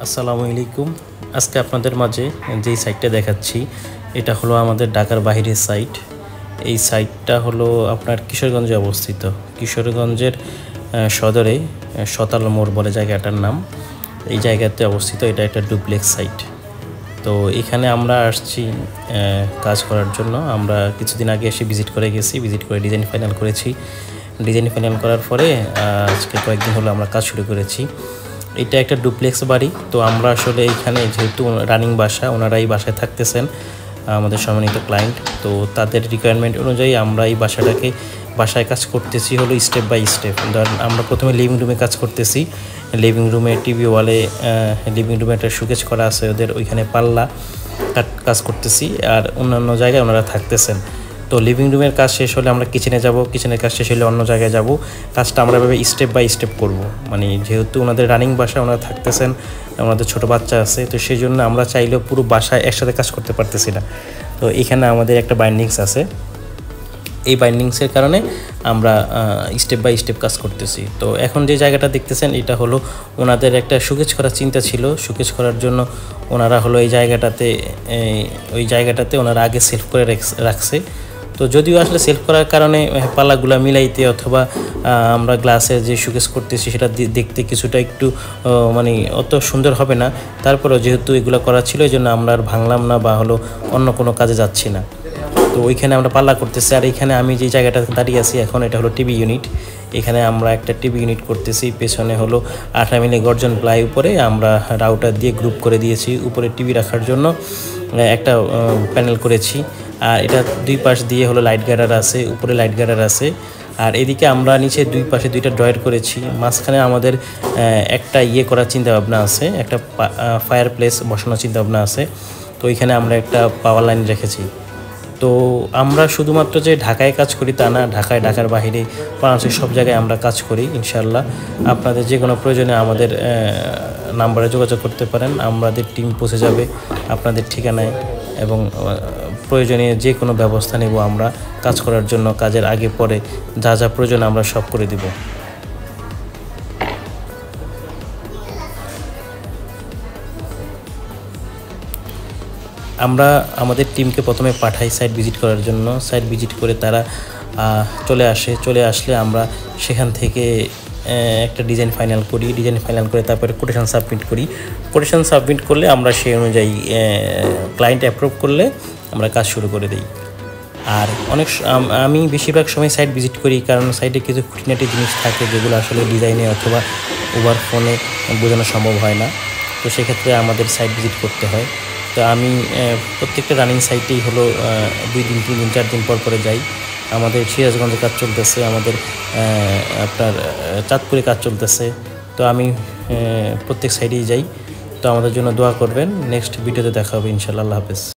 আসসালামু আলাইকুম। আজকে আপনাদের মাঝে যেই সাইটটা দেখাচ্ছি এটা হলো আমাদের ঢাকার বাইরের সাইট। এই সাইটটা হলো আপনার কিশোরগঞ্জে অবস্থিত। কিশোরগঞ্জের সদরে শতাল মোড় বলে জায়গাটার নাম। এই জায়গাতে অবস্থিত। এটা একটা ডুপ্লেক্স সাইট। তো এখানে আমরা আসছি কাজ করার জন্য। আমরা কিছুদিন আগে এসে ভিজিট করে গেছি, ভিজিট করে ডিজাইন ফাইনাল করেছি। ডিজাইন ফাইনাল করার পরে আজকে কয়েকদিন হলো আমরা কাজ শুরু করেছি। এটা একটা ডুপ্লেক্স বাড়ি। তো আমরা আসলে এখানে যেহেতু রানিং বাসা, ওনারা এই বাসায় থাকতেছেন, আমাদের সম্মানিত ক্লায়েন্ট। তো তাদের রিকোয়ারমেন্ট অনুযায়ী আমরা এই বাসায় কাজ করতেছি হলো স্টেপ বাই স্টেপ। ধরেন আমরা প্রথমে লিভিং রুমে কাজ করতেছি। লিভিং রুমে টিভি ওয়ালে লিভিং রুমে একটা শোকেস করা আছে, ওদের ওইখানে পাল্লা কাজ করতেছি। আর অন্যান্য জায়গায় ওনারা থাকতেছেন। তো লিভিং রুমের কাজ শেষ হলে আমরা কিচেনে যাব, কিচেনের কাজ শেষ হলে অন্য জায়গায় যাব। কাজটা আমরা এভাবে স্টেপ বাই স্টেপ করব। মানে যেহেতু ওনাদের রানিং বাসা, ওনারা থাকতেছেন, ওনাদের ছোটো বাচ্চা আছে, তো সেই জন্য আমরা চাইলেও পুরো বাসায় একসাথে কাজ করতে পারতেছি না। তো এখানে আমাদের একটা বাইন্ডিংস আছে। এই বাইন্ডিংসের কারণে আমরা স্টেপ বাই স্টেপ কাজ করতেছি। তো এখন যে জায়গাটা দেখতেছেন এটা হলো ওনাদের একটা শোকেস করার চিন্তা ছিল। শোকেস করার জন্য ওনারা হলো ওই জায়গাটাতে ওনারা আগে সেলফ করে রাখছে। তো যদিও আসলে সেলফ করার কারণে পাল্লাগুলা মিলাইতে অথবা আমরা গ্লাসে যে শোকেস করতেছি সেটা দেখতে কিছুটা একটু মানে অত সুন্দর হবে না। তারপরেও যেহেতু এগুলো করা ছিল, এই জন্য আমরা আর ভাঙলাম না বা হলো অন্য কোনো কাজে যাচ্ছি না। তো ওইখানে আমরা পাল্লা করতেছি। আর এখানে আমি যে জায়গাটা দাঁড়িয়ে আছি এখন, এটা হলো টিভি ইউনিট। এখানে আমরা একটা টিভি ইউনিট করতেছি। পেছনে হলো 8 মিলি গর্জন প্লাই, উপরে আমরা রাউটার দিয়ে গ্রুপ করে দিয়েছি। উপরে টিভি রাখার জন্য একটা প্যানেল করেছি। আর এটা দুই পাশ দিয়ে হলো লাইট গার্ডার আছে, উপরে লাইট গার্ডার আছে। আর এদিকে আমরা নিচে দুই পাশে দুইটা ড্রয়ার করেছি। মাঝখানে আমাদের একটা করার চিন্তাভাবনা আছে, একটা ফায়ার প্লেস বসানোর চিন্তাভাবনা আছে। তো এখানে আমরা একটা পাওয়ার লাইন রেখেছি। তো আমরা শুধুমাত্র যে ঢাকায় কাজ করি তা না, ঢাকার বাইরে বাংলাদেশের সব জায়গায় আমরা কাজ করি। ইনশাআল্লাহ আপনাদের যে কোনো প্রয়োজনে আমাদের নাম্বারে যোগাযোগ করতে পারেন। আমাদের টিম পৌঁছে যাবে আপনাদের ঠিকানায়, এবং প্রয়োজনীয় যে কোনো ব্যবস্থা নেব আমরা কাজ করার জন্য। কাজের আগে পরে যা যা প্রয়োজন আমরা সব করে দিব। আমরা আমাদের টিমকে প্রথমে পাঠাই সাইট ভিজিট করার জন্য। সাইট ভিজিট করে তারা চলে আসলে আমরা সেখান থেকে একটা ডিজাইন ফাইনাল করি। ডিজাইন ফাইনাল করে তারপরে কোটেশন সাবমিট করি। কোটেশন সাবমিট করলে আমরা সেই অনুযায়ী ক্লায়েন্ট অ্যাপ্রুভ করলে আমরা কাজ শুরু করে দিই। আর আমি বেশিরভাগ সময় সাইট ভিজিট করি, কারণ সাইটে কিছু খুঁটিনাটি জিনিস থাকে যেগুলো আসলে ডিজাইনে অথবা ওভার ফোনে বোঝানো সম্ভব হয় না। তো সেক্ষেত্রে আমাদের সাইট ভিজিট করতে হয়। তো আমি প্রত্যেকটা রানিং সাইটেই হলো 2 দিন 3 দিন 4 দিন পরে যাই। আমাদের সিরাজগঞ্জে কাজ চলতেছে, আমাদের আপনার চাঁদপুরে কাজ চলতেছে। তো আমি প্রত্যেক সাইডেই যাই। তো আমাদের জন্য দোয়া করবেন। নেক্সট ভিডিওতে দেখা হবে ইনশাআল্লাহ। আল্লাহ হাফেজ।